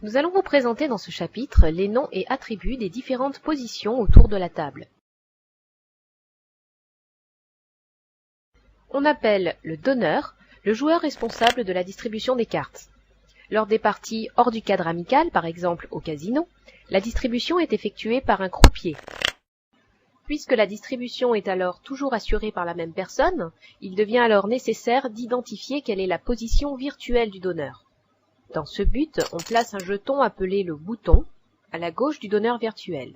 Nous allons vous présenter dans ce chapitre les noms et attributs des différentes positions autour de la table. On appelle le donneur le joueur responsable de la distribution des cartes. Lors des parties hors du cadre amical, par exemple au casino, la distribution est effectuée par un croupier. Puisque la distribution est alors toujours assurée par la même personne, il devient alors nécessaire d'identifier quelle est la position virtuelle du donneur. Dans ce but, on place un jeton appelé le bouton à la gauche du donneur virtuel.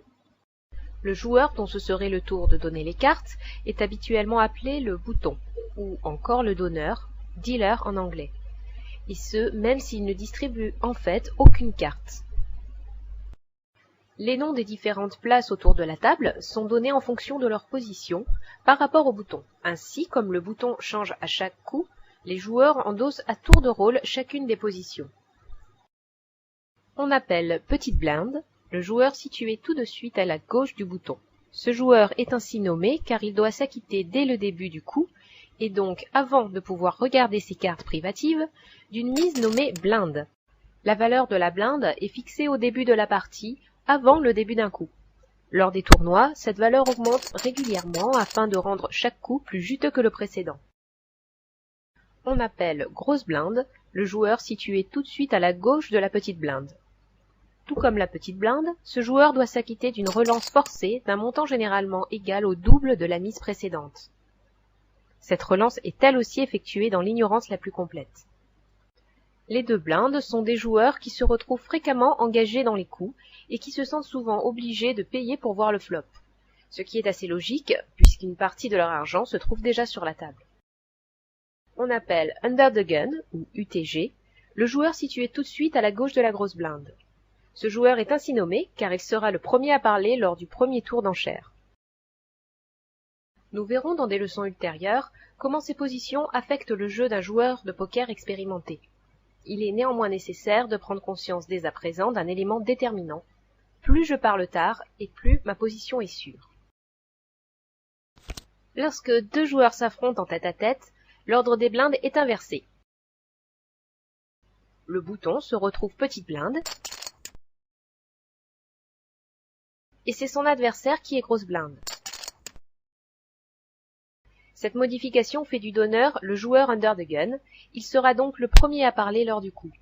Le joueur dont ce serait le tour de donner les cartes est habituellement appelé le bouton, ou encore le donneur, dealer en anglais, et ce même s'il ne distribue en fait aucune carte. Les noms des différentes places autour de la table sont donnés en fonction de leur position par rapport au bouton. Ainsi, comme le bouton change à chaque coup, les joueurs endossent à tour de rôle chacune des positions. On appelle petite blinde le joueur situé tout de suite à la gauche du bouton. Ce joueur est ainsi nommé car il doit s'acquitter dès le début du coup, et donc avant de pouvoir regarder ses cartes privatives, d'une mise nommée blinde. La valeur de la blinde est fixée au début de la partie, avant le début d'un coup. Lors des tournois, cette valeur augmente régulièrement afin de rendre chaque coup plus juteux que le précédent. On appelle grosse blinde le joueur situé tout de suite à la gauche de la petite blinde. Tout comme la petite blinde, ce joueur doit s'acquitter d'une relance forcée d'un montant généralement égal au double de la mise précédente. Cette relance est elle aussi effectuée dans l'ignorance la plus complète. Les deux blindes sont des joueurs qui se retrouvent fréquemment engagés dans les coups et qui se sentent souvent obligés de payer pour voir le flop, ce qui est assez logique puisqu'une partie de leur argent se trouve déjà sur la table. On appelle under the gun, ou UTG, le joueur situé tout de suite à la gauche de la grosse blinde. Ce joueur est ainsi nommé car il sera le premier à parler lors du premier tour d'enchères. Nous verrons dans des leçons ultérieures comment ces positions affectent le jeu d'un joueur de poker expérimenté. Il est néanmoins nécessaire de prendre conscience dès à présent d'un élément déterminant. Plus je parle tard et plus ma position est sûre. Lorsque deux joueurs s'affrontent en tête-à-tête, l'ordre des blindes est inversé. Le bouton se retrouve petite blinde, et c'est son adversaire qui est grosse blinde. Cette modification fait du donneur le joueur under the gun, il sera donc le premier à parler lors du coup.